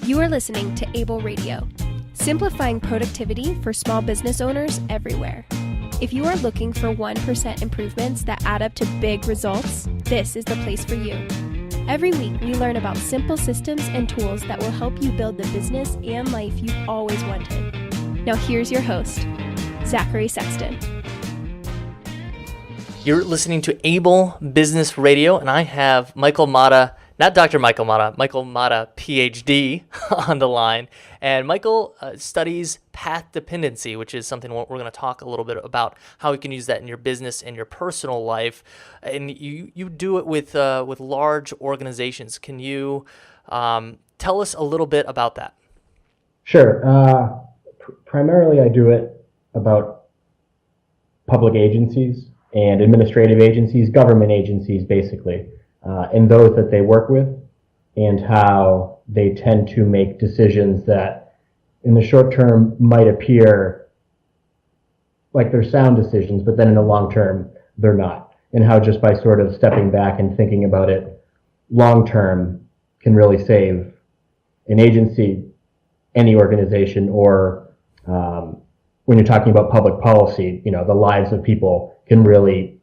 You are listening to Able Radio, simplifying productivity for small business owners everywhere. If you are looking for 1% improvements that add up to big results, this is the place for you. Every week, we learn about simple systems and tools that will help you build the business and life you've always wanted. Now here's your host, Zachary Sexton. You're listening to Able Business Radio, and I have Michael Motta, not Dr. Michael Motta, Michael Motta, PhD, on the line. And Michael studies path dependency, which is something we're going to talk a little bit about, how you can use that in your business and your personal life. And you do it with large organizations. Can you tell us a little bit about that? Sure. Primarily, I do it about public agencies and administrative agencies, government agencies, basically. And those that they work with, and how they tend to make decisions that in the short term might appear like they're sound decisions, but then in the long term they're not. And how just by sort of stepping back and thinking about it long term can really save an agency, any organization, or when you're talking about public policy, the lives of people can really,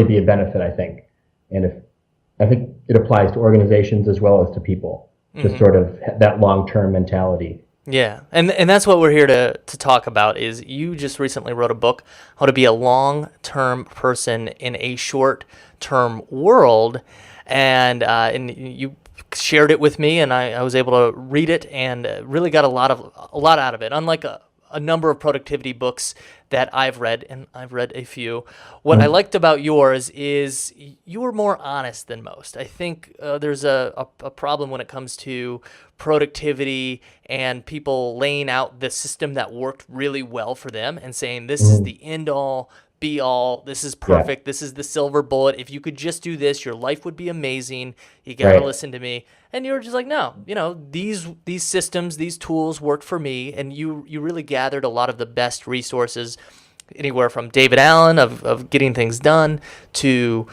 be a benefit, I think. And I think it applies to organizations as well as to people, just sort of that long-term mentality. Yeah, and that's what we're here to talk about. Is you just recently wrote a book, How to Be a Long-Term Person in a Short-Term World, and you shared it with me, and I was able to read it and really got a lot out of it. Unlike a number of productivity books that I've read, and I've read a few. What I liked about yours is you were more honest than most. I think there's a problem when it comes to productivity and people laying out the system that worked really well for them and saying this is the end all, be all, this is perfect, this is the silver bullet. If you could just do this, your life would be amazing. You got to listen to me. And you were just like, no, these systems, these tools worked for me. And you really gathered a lot of the best resources, anywhere from David Allen of Getting Things Done to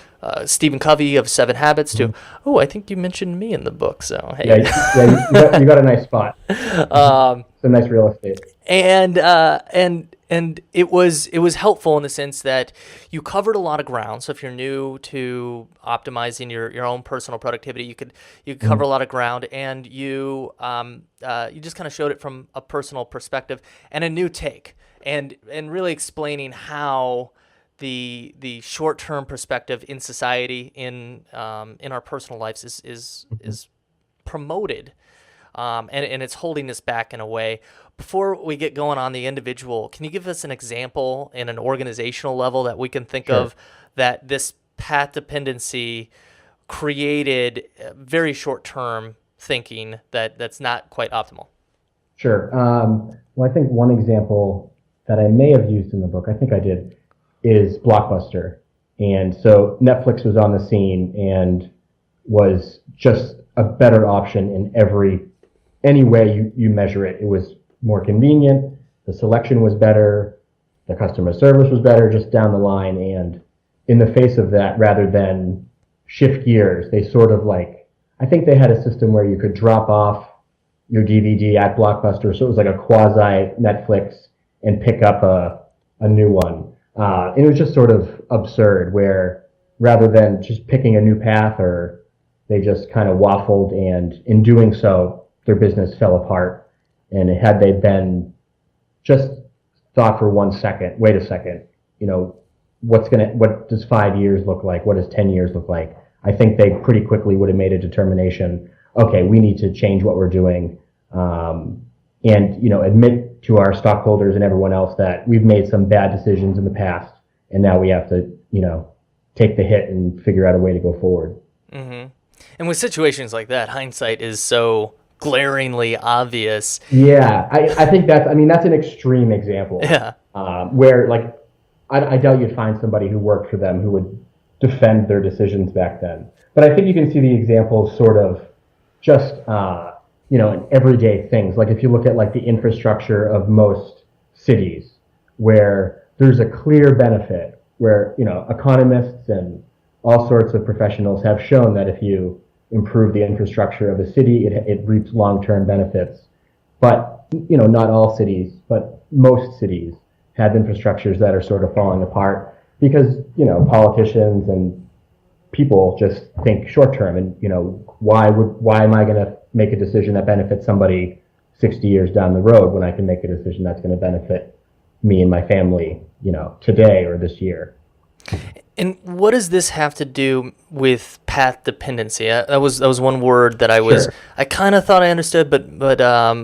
Stephen Covey of 7 Habits to, I think you mentioned me in the book. So, hey. You got a nice spot. It's a nice real estate. And it was helpful in the sense that you covered a lot of ground. So if you're new to optimizing your own personal productivity, you could cover a lot of ground, and you just kind of showed it from a personal perspective and a new take, and really explaining how the short-term perspective in society, in our personal lives is promoted. And it's holding us back in a way. Before we get going on the individual, can you give us an example in an organizational level that we can think of that this path dependency created very short-term thinking that's not quite optimal? Sure. Well, I think one example that I may have used in the book, I think I did, is Blockbuster. And so Netflix was on the scene and was just a better option in any way you measure it. It was more convenient, the selection was better, the customer service was better, just down the line. And in the face of that, rather than shift gears, they sort of I think they had a system where you could drop off your DVD at Blockbuster, so it was like a quasi Netflix, and pick up a new one. And it was just sort of absurd, where rather than just picking a new path, or they just kind of waffled, and in doing so, their business fell apart. And had they been just thought for 1 second, wait a second, what does 5 years look like? What does 10 years look like? I think they pretty quickly would have made a determination, okay, we need to change what we're doing, and admit to our stockholders and everyone else that we've made some bad decisions in the past, and now we have to, take the hit and figure out a way to go forward. Mm-hmm. And with situations like that, hindsight is so glaringly obvious. Yeah, I think that's an extreme example. Yeah. Where I doubt you'd find somebody who worked for them who would defend their decisions back then. But I think you can see the examples sort of just in everyday things. Like if you look at the infrastructure of most cities, where there's a clear benefit, where economists and all sorts of professionals have shown that if you improve the infrastructure of a city, it reaps long-term benefits. But, not all cities, but most cities have infrastructures that are sort of falling apart because, politicians and people just think short term. And, why am I going to make a decision that benefits somebody 60 years down the road when I can make a decision that's going to benefit me and my family, today or this year? And what does this have to do with path dependency? That was one word that I kind of thought I understood, but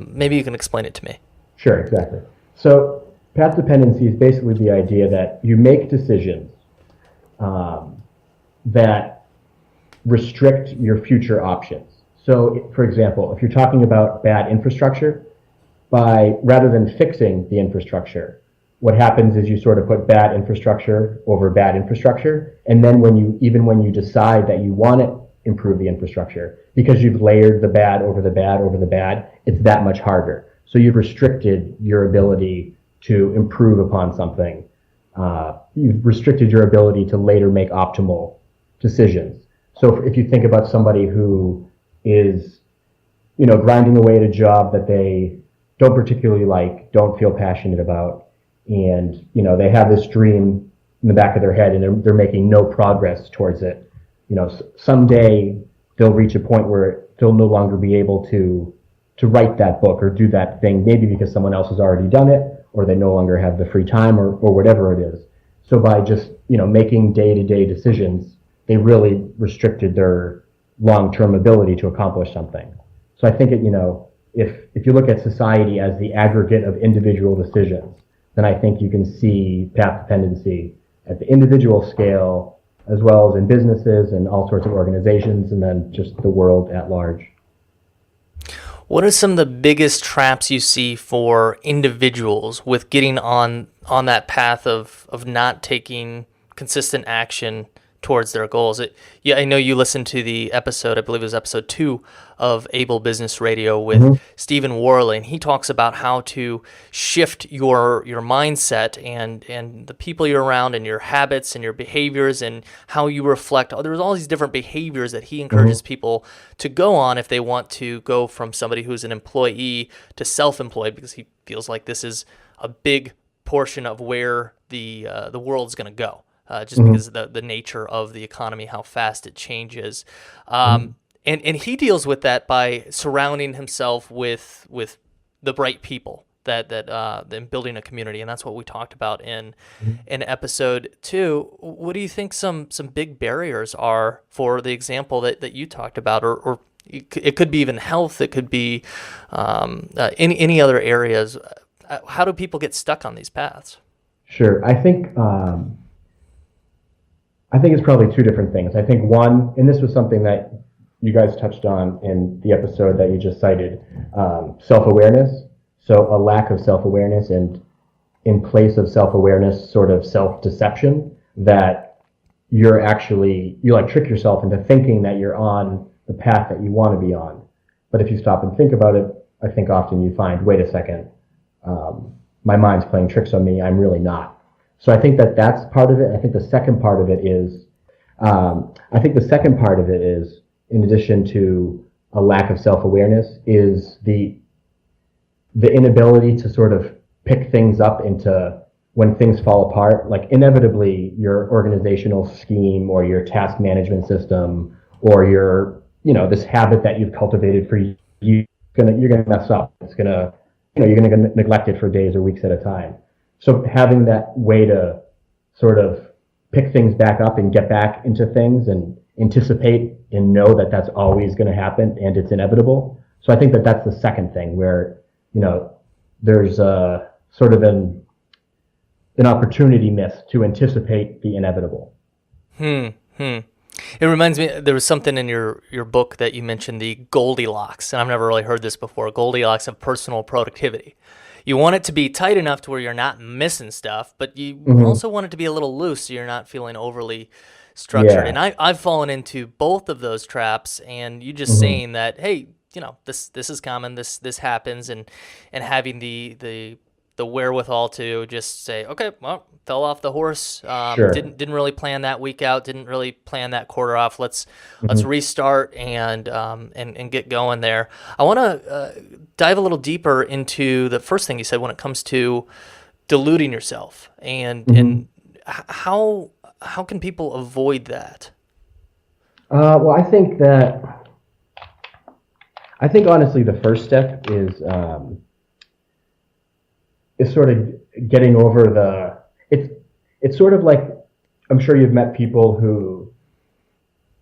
maybe you can explain it to me. Sure, exactly. So path dependency is basically the idea that you make decisions that restrict your future options. So, for example, if you're talking about bad infrastructure, rather than fixing the infrastructure, what happens is you sort of put bad infrastructure over bad infrastructure, and then when you decide that you want to improve the infrastructure, because you've layered the bad over the bad over the bad, it's that much harder. So you've restricted your ability to improve upon something. You've restricted your ability to later make optimal decisions. So if you think about somebody who is, grinding away at a job that they don't particularly like, don't feel passionate about, and they have this dream in the back of their head and they're making no progress towards it. Someday they'll reach a point where they'll no longer be able to write that book or do that thing, maybe because someone else has already done it, or they no longer have the free time, or whatever it is. So by just making day-to-day decisions, they really restricted their long-term ability to accomplish something. So I think if you look at society as the aggregate of individual decisions, then I think you can see path dependency at the individual scale, as well as in businesses and all sorts of organizations, and then just the world at large. What are some of the biggest traps you see for individuals with getting on that path of not taking consistent action towards their goals? I know you listened to the episode, I believe it was episode 2 of Able Business Radio with Stephen Worley, and he talks about how to shift your mindset and the people you're around and your habits and your behaviors and how you reflect. There's all these different behaviors that he encourages people to go on if they want to go from somebody who's an employee to self-employed, because he feels like this is a big portion of where the world's going to go. Just because of the nature of the economy, how fast it changes. And he deals with that by surrounding himself with the right people that then building a community. And that's what we talked about in episode 2. What do you think some big barriers are for the example that you talked about, or it could be even health, it could be any other areas. How do people get stuck on these paths? Sure. I think it's probably two different things. I think one, and this was something that you guys touched on in the episode that you just cited, self-awareness. So a lack of self-awareness, and in place of self-awareness, sort of self-deception, that you trick yourself into thinking that you're on the path that you want to be on. But if you stop and think about it, I think often you find, wait a second, my mind's playing tricks on me, I'm really not. So I think that's part of it. I think the second part of it is, in addition to a lack of self-awareness, is the inability to sort of pick things up into when things fall apart. Like inevitably your organizational scheme or your task management system or your, this habit that you've cultivated for years, you're gonna mess up. You're gonna neglect it for days or weeks at a time. So having that way to sort of pick things back up and get back into things and anticipate and know that that's always going to happen and it's inevitable. So I think that that's the second thing where, there's a sort of an opportunity miss to anticipate the inevitable. It reminds me, there was something in your book that you mentioned, the Goldilocks, and I've never really heard this before, Goldilocks of personal productivity. You want it to be tight enough to where you're not missing stuff, but you also want it to be a little loose so you're not feeling overly structured. Yeah. And I've fallen into both of those traps, and you just saying that, hey, this is common, this happens, and having the the wherewithal to just say, okay, well, fell off the horse. Sure. Didn't really plan that week out. Didn't really plan that quarter off. Let's Mm-hmm. restart and get going there. I want to dive a little deeper into the first thing you said when it comes to deluding yourself and how can people avoid that? Well, I think honestly the first step is sort of getting over it's sort of like, I'm sure you've met people who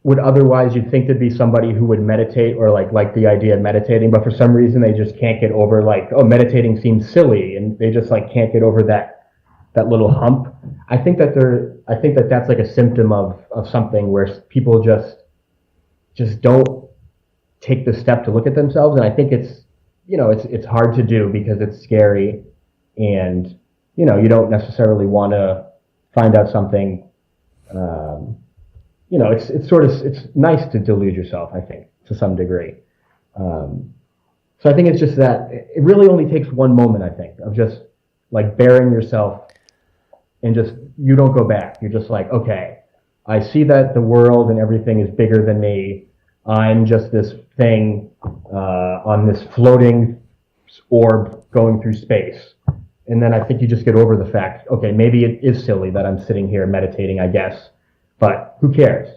would otherwise you'd think there'd be somebody who would meditate or like the idea of meditating, but for some reason they just can't get over like, oh, meditating seems silly, and they just like can't get over that little hump. I think that that's like a symptom of something where people just don't take the step to look at themselves, and I think it's hard to do because it's scary, and you don't necessarily want to find out something. It's nice to delude yourself, I think, to some degree. So I think it's just that it really only takes one moment, I think, of just like bearing yourself and just, you don't go back. You're just like, okay, I see that the world and everything is bigger than me. I'm just this thing on this floating orb going through space. And then I think you just get over the fact, okay, maybe it is silly that I'm sitting here meditating, I guess. But who cares,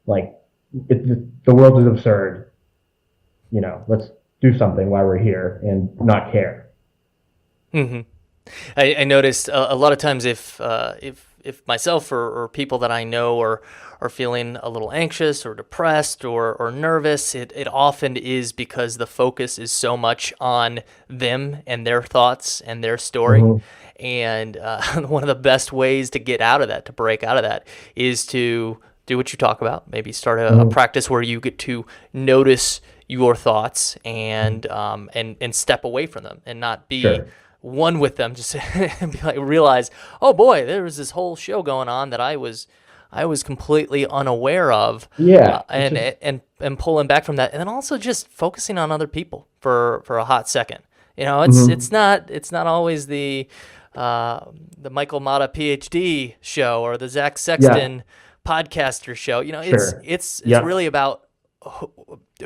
Like, the world is absurd. Let's do something while we're here and not care. Mm-hmm. I noticed a lot of times if myself or people that I know are feeling a little anxious or depressed or nervous, it often is because the focus is so much on them and their thoughts and their story. Mm-hmm. And one of the best ways to get out of that, to break out of that, is to do what you talk about. Maybe start a practice where you get to notice your thoughts and step away from them and not be Sure. one with them. Just be like, realize, oh boy, there was this whole show going on that I was completely unaware of. Yeah. And pulling back from that, and then also just focusing on other people for a hot second. It's not always the Michael Motta PhD show or the Zach Sexton podcaster show. Sure. It's really about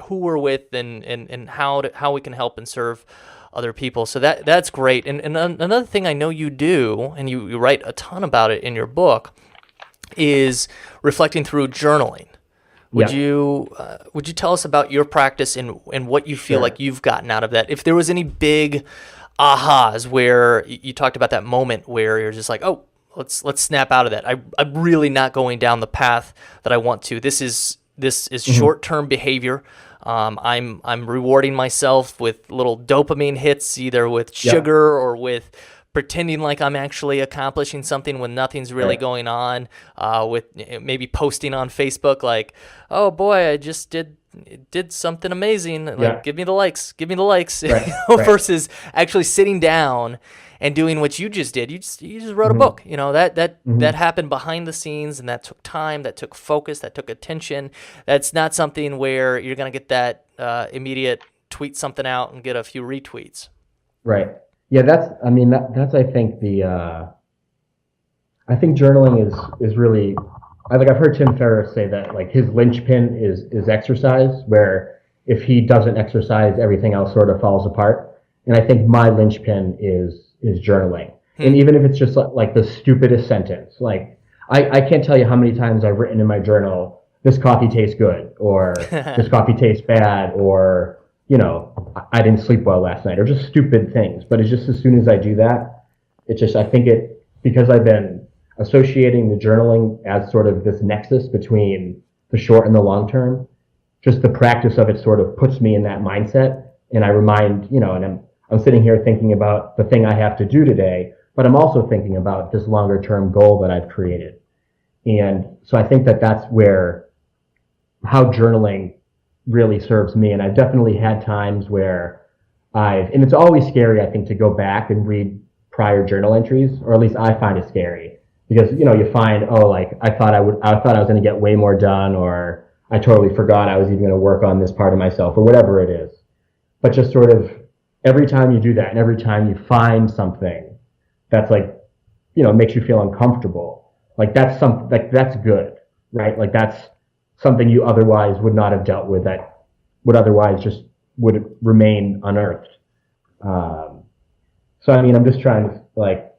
who we're with and how we can help and serve other people. So that's great. And another thing I know you do, and you write a ton about it in your book, is reflecting through journaling. Would you tell us about your practice and what you feel like you've gotten out of that? If there was any big ahas where you talked about that moment where you're just like, oh, let's snap out of that. I'm really not going down the path that I want to. This is short-term behavior. I'm rewarding myself with little dopamine hits, either with sugar or with pretending like I'm actually accomplishing something when nothing's really going on, with maybe posting on Facebook like, oh boy, I just did something amazing, like give me the likes, versus actually sitting down and doing what you just did. You just wrote a book, that happened behind the scenes, and that took time, that took focus, that took attention. That's not something where you're going to get that immediate tweet something out and get a few retweets. Right. Yeah, that's I think I think journaling is really, I've heard Tim Ferriss say that like his linchpin is exercise, where if he doesn't exercise, everything else sort of falls apart. And I think my linchpin is journaling. And even if it's just like the stupidest sentence, like I can't tell you how many times I've written in my journal, this coffee tastes good, or this coffee tastes bad, or I didn't sleep well last night, or just stupid things. But it's just as soon as I do that, I think because I've been associating the journaling as sort of this nexus between the short and the long term, just the practice of it sort of puts me in that mindset. And I remind, and I'm sitting here thinking about the thing I have to do today, but I'm also thinking about this longer term goal that I've created. And so I think that's how journaling really serves me. And I've definitely had times where and it's always scary, I think, to go back and read prior journal entries, or at least I find it scary, because, you find, oh, like I thought I was going to get way more done, or I totally forgot I was even going to work on this part of myself, or whatever it is. But just sort of every time you do that, and every time you find something that's like, makes you feel uncomfortable, like that's good, right? Like that's something you otherwise would not have dealt with, that would otherwise just would remain unearthed. So I mean, I'm just trying to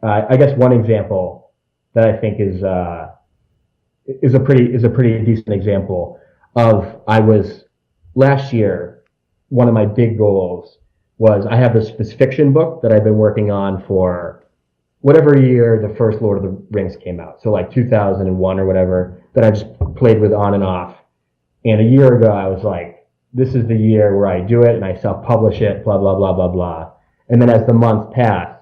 I guess one example that I think is a pretty decent example of, I was last year, one of my big goals was, I have this fiction book that I've been working on for whatever year the first Lord of the Rings came out. So like 2001 or whatever, that I just played with on and off. And a year ago, I was like, this is the year where I do it and I self-publish it, blah, blah, blah, blah, blah. And then as the months pass,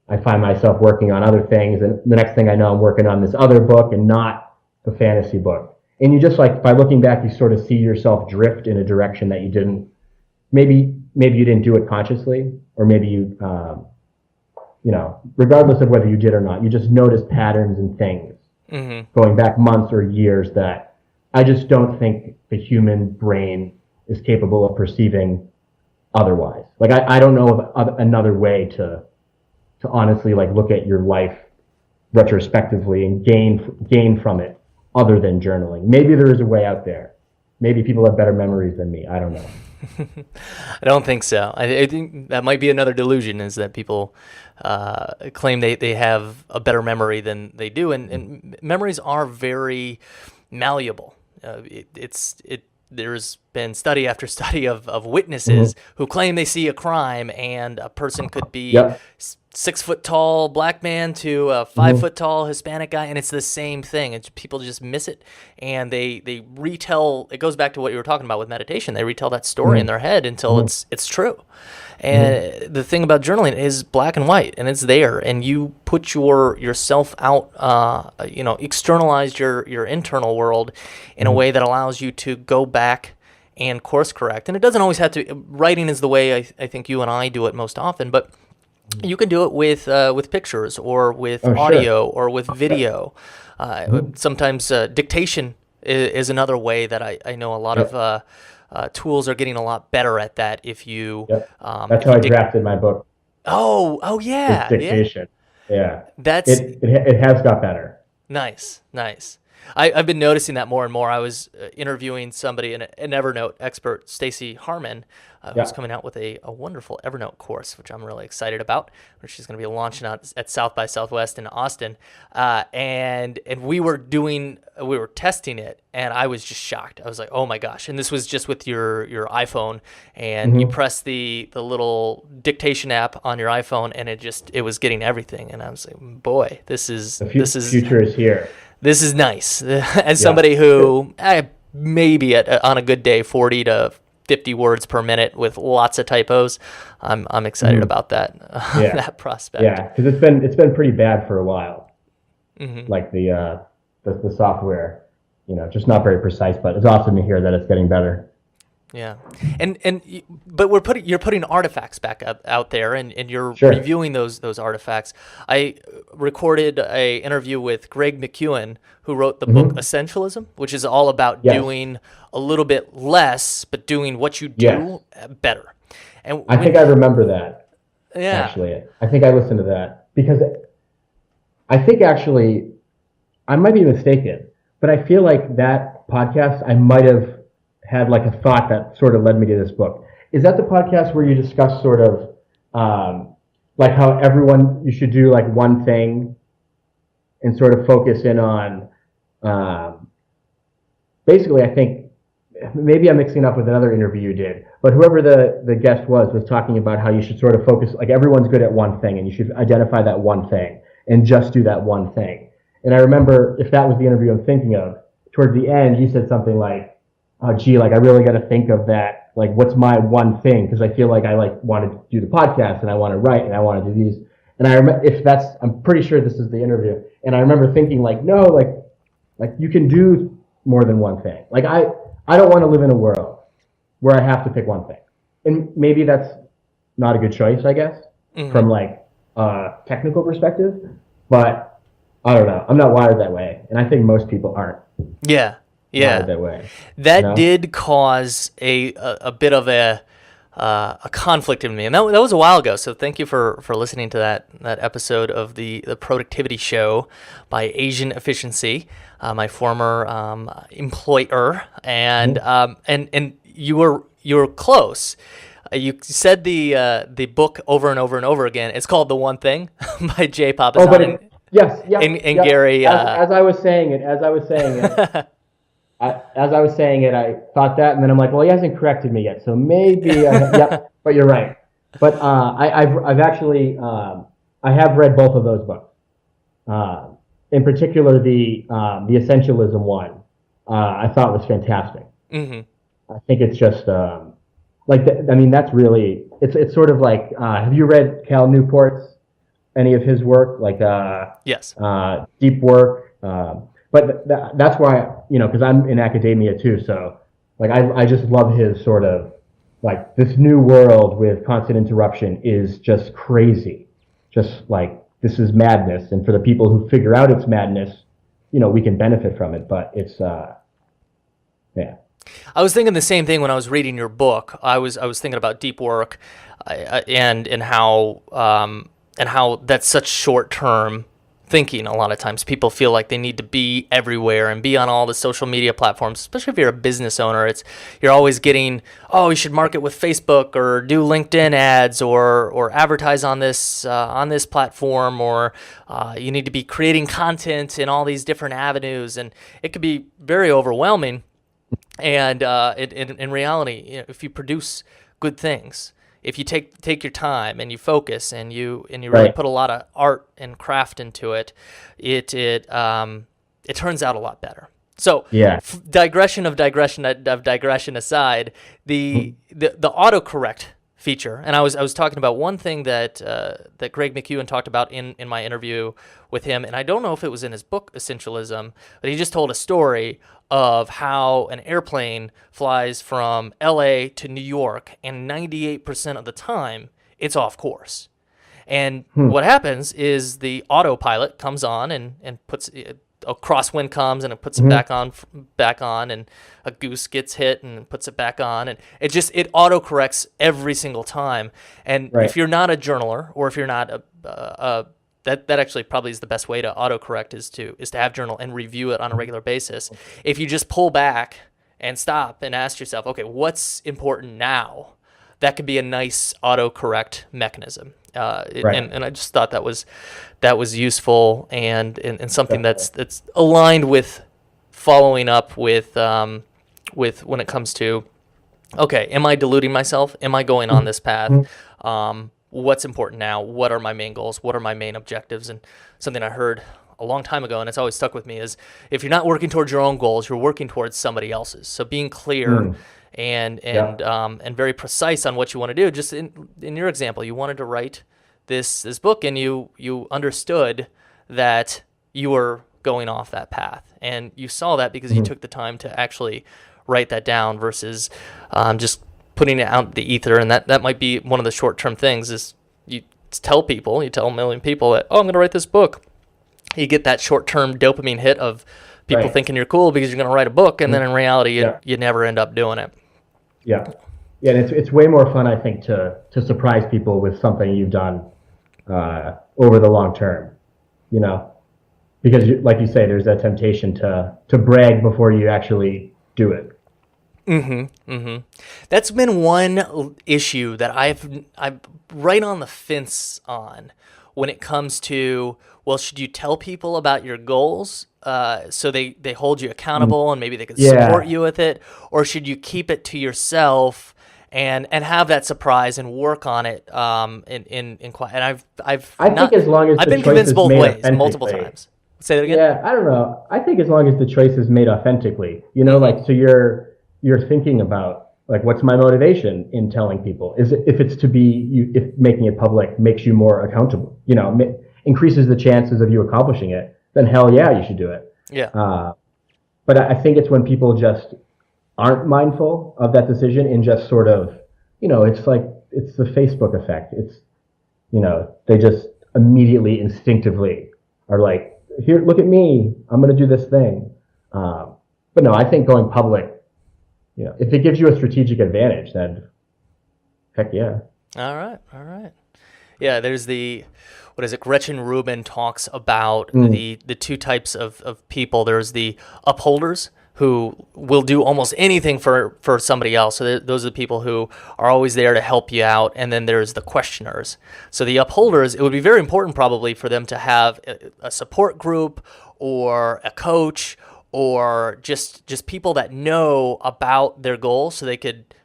I find myself working on other things. And the next thing I know, I'm working on this other book and not the fantasy book. And you just by looking back, you sort of see yourself drift in a direction that you didn't, maybe you didn't do it consciously, or maybe you, regardless of whether you did or not, you just notice patterns and things going back months or years that I just don't think the human brain is capable of perceiving otherwise. Like I don't know of another way to honestly look at your life retrospectively and gain from it other than journaling. Maybe there is a way out there. Maybe people have better memories than me. I don't know. I don't think so. I think that might be another delusion, is that people claim they have a better memory than they do, and memories are very malleable. There's been study after study of witnesses who claim they see a crime, and a person could be 6 foot tall black man to a 5 foot tall Hispanic guy, and it's the same thing. It's people just miss it, and they retell. It goes back to what you were talking about with meditation. They retell that story in their head until it's true. And the thing about journaling is black and white, and it's there, and you put yourself out, externalize your internal world in a way that allows you to go back and course correct. And it doesn't always have to. Writing is the way I think you and I do it most often, but you can do it with pictures, or with audio, or with video. Sometimes dictation is another way that I know a lot of tools are getting a lot better at that. If you, that's how I drafted my book. Oh yeah, dictation. Yeah, that's it has got better. Nice. I've been noticing that more and more. I was interviewing somebody, an Evernote expert, Stacy Harmon, who's coming out with a wonderful Evernote course, which I'm really excited about, which she's going to be launching out at South by Southwest in Austin. And we were testing it, and I was just shocked. I was like, oh my gosh. And this was just with your iPhone, and you press the little dictation app on your iPhone, and it was getting everything. And I was like, boy, this is future is here. This is nice. As somebody who maybe on a good day 40 to 50 words per minute with lots of typos, I'm excited about that that prospect. Yeah, because it's been pretty bad for a while. Like the software, just not very precise. But it's awesome to hear that it's getting better. Yeah, but you're putting artifacts back out there, and you're reviewing those artifacts. I recorded a interview with Greg McEwen, who wrote the book Essentialism, which is all about doing a little bit less, but doing what you do better. And I think I remember that. Yeah, actually, I think I listened to that, because I think actually I might be mistaken, but I feel like that podcast I might have had a thought that sort of led me to this book. Is that the podcast where you discuss sort of how you should do one thing and sort of focus in on, basically, I think, maybe I'm mixing up with another interview you did, but whoever the guest was talking about how you should sort of focus, everyone's good at one thing, and you should identify that one thing and just do that one thing. And I remember, if that was the interview I'm thinking of, towards the end, you said something like, oh, gee, I really got to think of that. What's my one thing? Because I feel like I want to do the podcast, and I want to write, and I want to do these. And I remember, I'm pretty sure this is the interview. And I remember thinking no, you can do more than one thing. I don't want to live in a world where I have to pick one thing. And maybe that's not a good choice, I guess, from a technical perspective. But I don't know. I'm not wired that way. And I think most people aren't. Yeah. That way. That did cause a bit of a a conflict in me, and that was a while ago. So thank you for listening to that episode of the Productivity Show by Asian Efficiency, my former employer, and you were close. You said the book over and over and over again. It's called The One Thing by Jay Papasan. Yes, and Gary. As I was saying it, I thought that, and then I'm like, well, he hasn't corrected me yet, so maybe. Yep, but you're right. But I've actually I have read both of those books. In particular, the Essentialism one, I thought was fantastic. Mm-hmm. I think it's just that's really it's sort of like have you read Cal Newport's any of his work, like yes, Deep Work? But that's why, because I'm in academia too, so like I just love his sort of like this new world with constant interruption is just crazy, just like this is madness, and for the people who figure out it's madness, we can benefit from it, but it's yeah. I was thinking the same thing when I was reading your book. I was thinking about Deep Work, and how that's such short-term thinking. A lot of times people feel like they need to be everywhere and be on all the social media platforms, especially if you're a business owner. You're always getting, you should market with Facebook or do LinkedIn ads or advertise on this platform, or you need to be creating content in all these different avenues, and it could be very overwhelming. And in reality, if you produce good things, if you take your time and you focus and you really put a lot of art and craft into it, it turns out a lot better. So yeah. digression aside, the autocorrect feature, and I was talking about one thing that Greg McEwen talked about in my interview with him, and I don't know if it was in his book Essentialism, but he just told a story of how an airplane flies from LA to New York, and 98% of the time it's off course. And what happens is the autopilot comes on and puts a crosswind comes and it puts it back on, and a goose gets hit and puts it back on, and it autocorrects every single time. And if you're not a journaler, or if you're not that actually probably is the best way to autocorrect is to have journal and review it on a regular basis. If you just pull back and stop and ask yourself, okay, what's important now? That could be a nice autocorrect mechanism. And I just thought that was useful and something that's aligned with following up with when it comes to, okay, am I deluding myself? Am I going on this path? What's important now? What are my main goals? What are my main objectives? And something I heard a long time ago, and it's always stuck with me, is if you're not working towards your own goals, you're working towards somebody else's. So being clear and very precise on what you want to do. Just in your example, you wanted to write this book, and you understood that you were going off that path, and you saw that because you took the time to actually write that down versus just putting it out the ether. And that might be one of the short-term things is you tell a million people that, I'm going to write this book. You get that short-term dopamine hit of people thinking you're cool because you're going to write a book, and then in reality, you never end up doing it. Yeah. Yeah, and it's way more fun, I think, to surprise people with something you've done over the long term, because like you say, there's that temptation to brag before you actually do it. That's been one issue that I'm right on the fence on when it comes to, well, should you tell people about your goals so they hold you accountable and maybe they can support you with it, or should you keep it to yourself and have that surprise and work on it in quiet? And I think as long as I've been convinced both ways multiple times. Say that again? Yeah, I don't know. I think as long as the choice is made authentically, like, so you're thinking about, like, what's my motivation in telling people? Is it, if it's to be, if making it public makes you more accountable, increases the chances of you accomplishing it, then hell yeah, you should do it. Yeah. But I think it's when people just aren't mindful of that decision and just sort of, it's like, it's the Facebook effect. It's, they just immediately, instinctively are like, here, look at me, I'm going to do this thing. But no, I think going public, if it gives you a strategic advantage, then Heck yeah. All right. Yeah, there's what is it? Gretchen Rubin talks about the two types of people. There's the upholders who will do almost anything for somebody else. So those are the people who are always there to help you out. And then there's the questioners. So the upholders, it would be very important probably for them to have a support group or a coach or just people that know about their goals so they could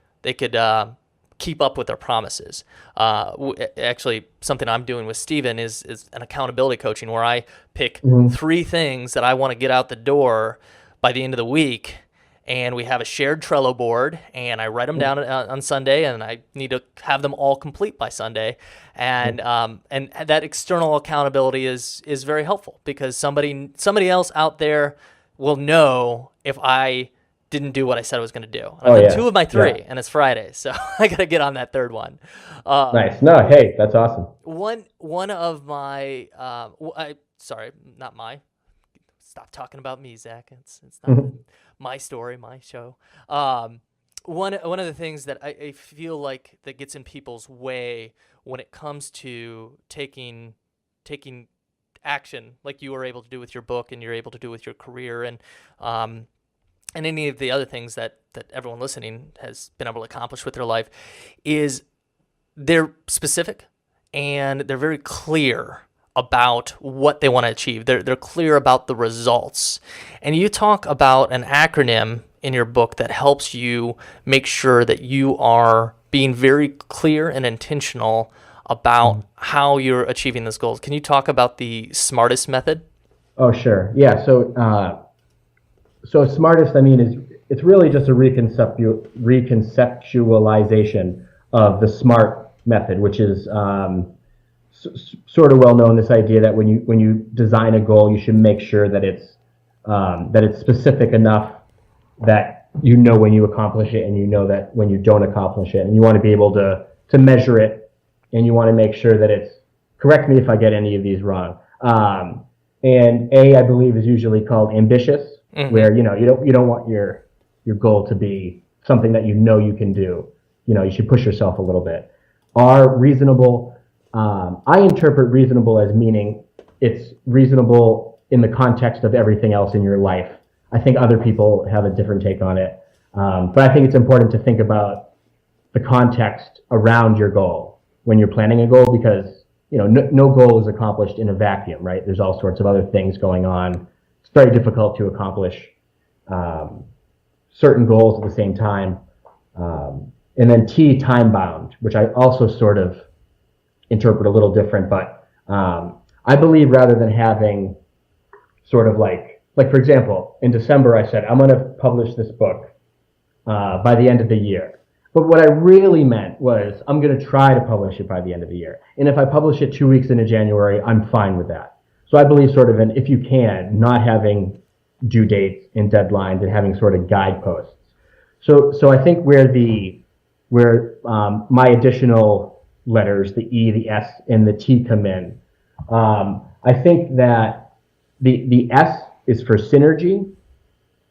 keep up with their promises. Actually, something I'm doing with Steven is an accountability coaching where I pick 3 things that I want to get out the door by the end of the week, and we have a shared Trello board, and I write them down on Sunday, and I need to have them all complete by Sunday. And that external accountability is very helpful because somebody else out there will know if I didn't do what I said I was going to do. And I've done 2 of my 3, and it's Friday, so I got to get on that 3rd one. Nice. No, hey, that's awesome. One of my, stop talking about me, Zach. It's not my story, my show. One of the things that I feel like that gets in people's way when it comes to taking action, like you were able to do with your book and you're able to do with your career and any of the other things that everyone listening has been able to accomplish with their life, is they're specific and they're very clear about what they want to achieve. They're clear about the results. And you talk about an acronym in your book that helps you make sure that you are being very clear and intentional about how you're achieving those goals. Can you talk about the SMARTEST method? Oh, sure. Yeah. So SMARTEST, it's really just a reconceptualization of the SMART method, which is sort of well known. This idea that when you design a goal, you should make sure that it's specific enough that you know when you accomplish it, and you know that when you don't accomplish it, and you want to be able to measure it, and you want to make sure that it's. Correct me if I get any of these wrong. And A, I believe, is usually called ambitious, where you don't want your goal to be something that you know you can do. You should push yourself a little bit. R, reasonable. I interpret reasonable as meaning it's reasonable in the context of everything else in your life. I think other people have a different take on it, but I think it's important to think about the context around your goal when you're planning a goal, because no goal is accomplished in a vacuum, right? There's all sorts of other things going on. It's very difficult to accomplish certain goals at the same time. And then T, time bound, which I also sort of interpret a little different, but I believe rather than having sort of like for example, in December I said I'm going to publish this book by the end of the year. But what I really meant was I'm going to try to publish it by the end of the year. And if I publish it 2 weeks into January, I'm fine with that. So I believe sort of in, if you can, not having due dates and deadlines and having sort of guideposts. So I think where my additional letters, the E, the S, and the T come in, I think that the S is for synergy,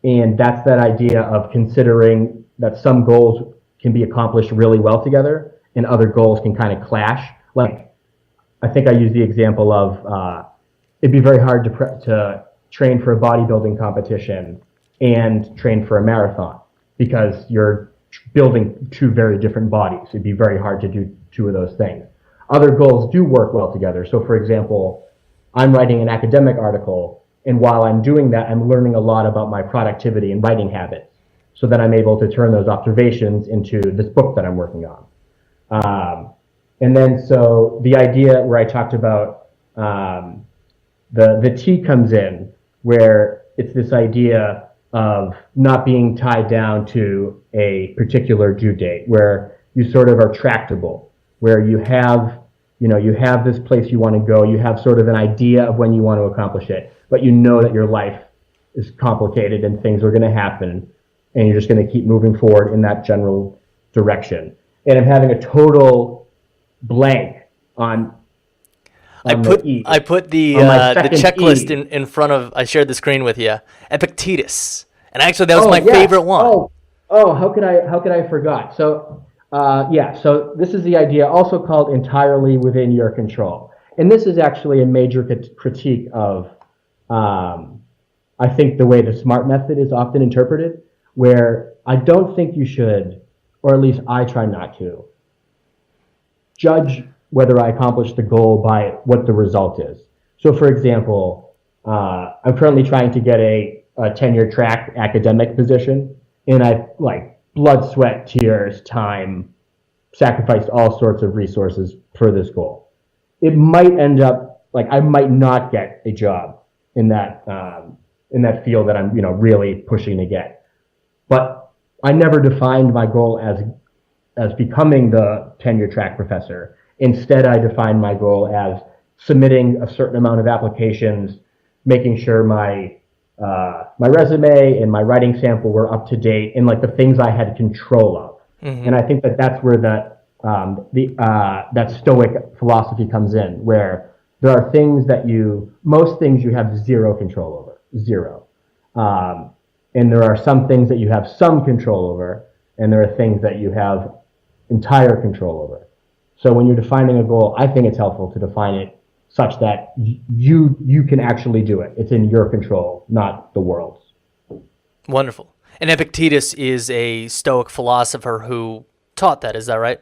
and that's that idea of considering that some goals can be accomplished really well together and other goals can kind of clash. Like, I think I used the example of it'd be very hard to train for a bodybuilding competition and train for a marathon because you're building 2 very different bodies. It'd be very hard to do 2 of those things. Other goals do work well together. So for example, I'm writing an academic article, and while I'm doing that, I'm learning a lot about my productivity and writing habits, so that I'm able to turn those observations into this book that I'm working on. And then so the idea where I talked about the T comes in, where it's this idea of not being tied down to a particular due date, where you sort of are tractable, where you have this place you want to go, you have sort of an idea of when you want to accomplish it, but you know that your life is complicated and things are going to happen, and you're just going to keep moving forward in that general direction. And I'm having a total blank on I put the checklist in front of. I shared the screen with you. Epictetus, and actually that was my favorite one. Oh, how could I forgot? So Yeah, so this is the idea, also called entirely within your control. And this is actually a major critique of, I think, the way the SMART method is often interpreted, where I don't think you should, or at least I try not to, judge whether I accomplished the goal by what the result is. So, for example, I'm currently trying to get a tenure track academic position, and I've blood, sweat, tears, time, sacrificed all sorts of resources for this goal. It might end up I might not get a job in that field that I'm really pushing to get. But I never defined my goal as becoming the tenure track professor. Instead, I defined my goal as submitting a certain amount of applications, making sure my resume and my writing sample were up to date, and the things I had control of. Mm-hmm. And I think that's where that Stoic philosophy comes in, where there are things most things you have zero control over, zero. And there are some things that you have some control over, and there are things that you have entire control over. So when you're defining a goal, I think it's helpful to define it such that you can actually do it. It's in your control, not the world's. Wonderful. And Epictetus is a Stoic philosopher who taught that. Is that right?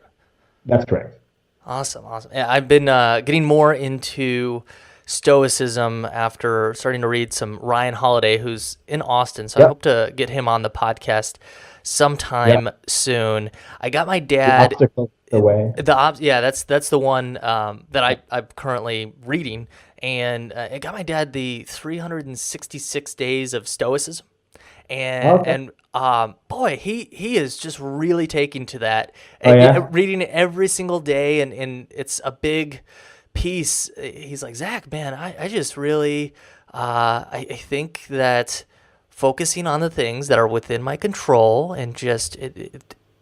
That's correct. Awesome. Yeah, I've been getting more into Stoicism after starting to read some Ryan Holiday, who's in Austin. So I hope to get him on the podcast sometime soon. I got my dad. The Obstacle the Way. That's the one that I'm currently reading, and I got my dad the 366 Days of Stoicism, and boy, he is just really taking to that, reading it every single day, and it's a big piece. He's like, Zach, man, I just really I think that focusing on the things that are within my control and just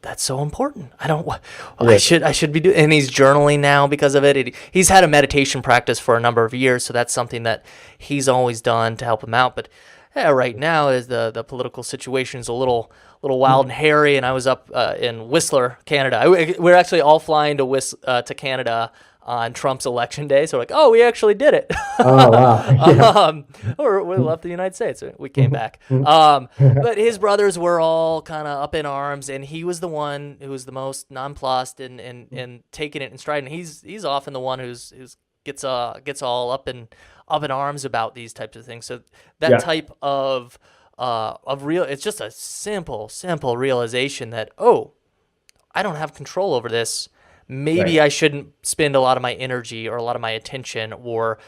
that's so important. I should be doing, and he's journaling now because of it. He's had a meditation practice for a number of years, so that's something that he's always done to help him out. But right now, as the political situation is a little wild and hairy, and I was up in Whistler, Canada. We're actually all flying to Canada on Trump's election day, so we actually did it. Oh, wow. Or we left the United States. We came back. But his brothers were all kind of up in arms, and he was the one who was the most nonplussed and taking it in stride. And he's often the one who's gets all up in arms about these types of things. So that type of real, it's just a simple realization that, I don't have control over this. Maybe I shouldn't spend a lot of my energy or a lot of my attention or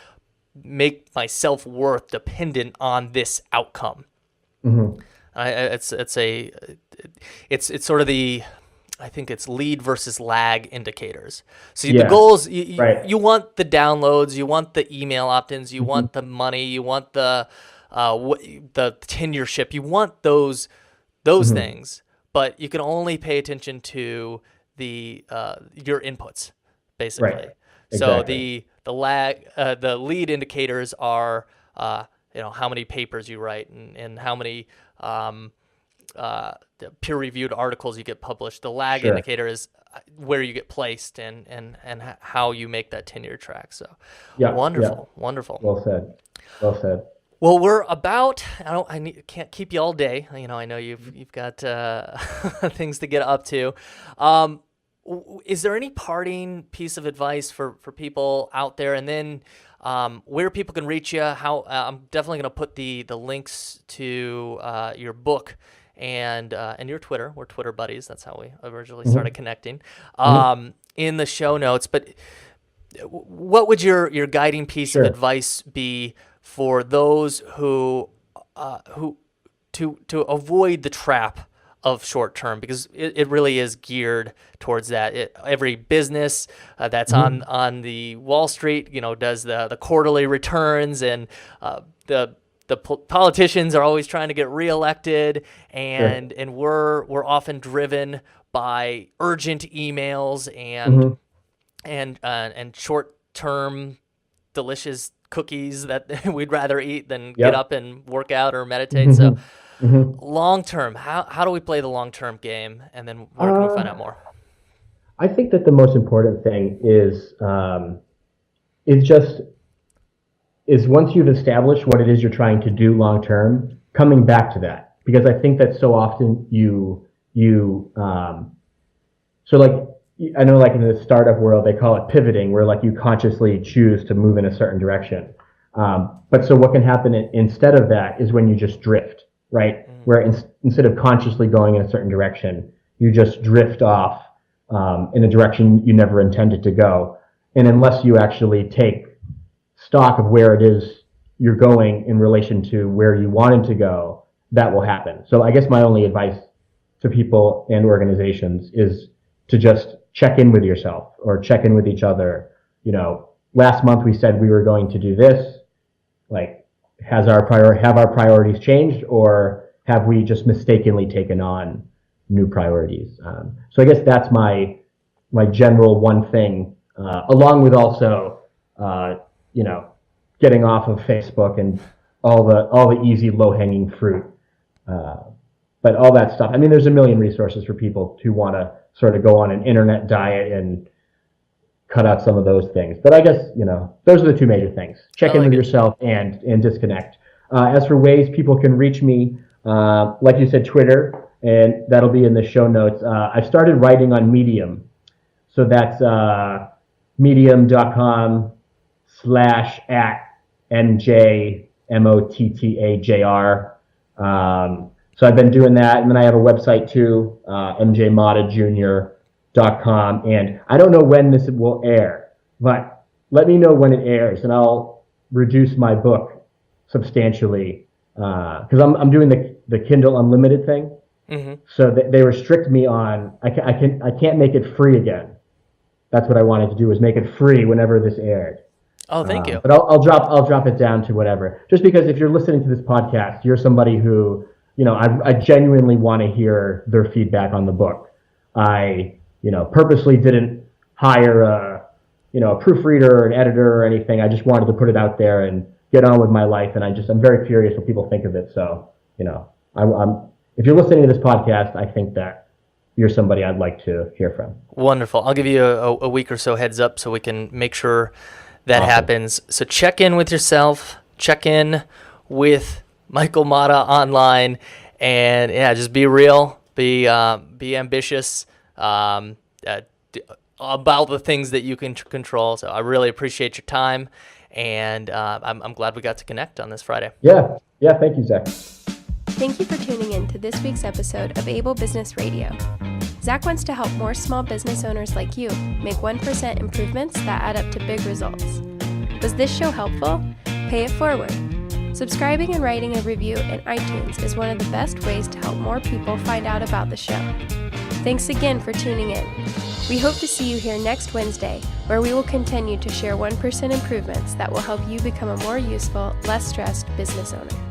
make my self-worth dependent on this outcome. Mm-hmm. It's sort of the, I think it's lead versus lag indicators. So the goals, you want the downloads, you want the email opt-ins, you want the money, you want the tenureship, you want those things, but you can only pay attention to your inputs, basically. Right. Exactly. So the lag, the lead indicators are how many papers you write and how many peer-reviewed articles you get published. The lag indicator is where you get placed and how you make that tenure track. So wonderful. Well said. Well, we're about. Can't keep you all day. I know you've got things to get up to. Is there any parting piece of advice for people out there, and then where people can reach you? How I'm definitely going to put the links to your book and your Twitter. We're Twitter buddies. That's how we originally started connecting in the show notes. But what would your guiding piece of advice be for those who to avoid the trap of short term, because it really is geared towards that. Every business that's on the Wall Street, does the quarterly returns, and the politicians are always trying to get reelected, and we're often driven by urgent emails and short term delicious cookies that we'd rather eat than get up and work out or meditate. So long term, how do we play the long term game, and then where can we find out more? I think that the most important thing is once you've established what it is you're trying to do long term, coming back to that. Because I think that so often so like, I know like in the startup world, they call it pivoting, where like you consciously choose to move in a certain direction. But so what can happen instead of that is when you just drift, right? Where instead of consciously going in a certain direction, you just drift off in a direction you never intended to go. And unless you actually take stock of where it is you're going in relation to where you wanted to go, that will happen. So I guess my only advice to people and organizations is to just check in with yourself or check in with each other. Last month we said we were going to do this. Like, have our priorities changed, or have we just mistakenly taken on new priorities? So I guess that's my general one thing, along with also, getting off of Facebook and all the easy low-hanging fruit. But all that stuff. I mean, there's a million resources for people who want to sort of go on an internet diet and cut out some of those things. But I guess, those are the two major things. Check in with yourself and disconnect. As for ways people can reach me, like you said, Twitter, and that'll be in the show notes. I've started writing on Medium. So that's medium.com/@MJMOTTAJR. So I've been doing that, and then I have a website too, mjmotta.jr.com, and I don't know when this will air, but let me know when it airs, and I'll reduce my book substantially, because I'm doing the Kindle Unlimited thing. Mm-hmm. So they restrict me on I can't make it free again. That's what I wanted to do, was make it free whenever this aired. Oh, thank you. But I'll drop it down to whatever. Just because if you're listening to this podcast, you're somebody who, I genuinely want to hear their feedback on the book. I, purposely didn't hire a proofreader or an editor or anything. I just wanted to put it out there and get on with my life. And I'm very curious what people think of it. So, if you're listening to this podcast, I think that you're somebody I'd like to hear from. Wonderful. I'll give you a week or so heads up so we can make sure that happens. So check in with yourself, check in with Michael Motta online, and just be real, be ambitious about the things that you can control. So I really appreciate your time, and I'm glad we got to connect on this Friday. Yeah, thank you, Zach. Thank you for tuning in to this week's episode of Able Business Radio. Zach wants to help more small business owners like you make 1% improvements that add up to big results. Was this show helpful? Pay it forward. Subscribing and writing a review in iTunes is one of the best ways to help more people find out about the show. Thanks again for tuning in. We hope to see you here next Wednesday, where we will continue to share 1% improvements that will help you become a more useful, less stressed business owner.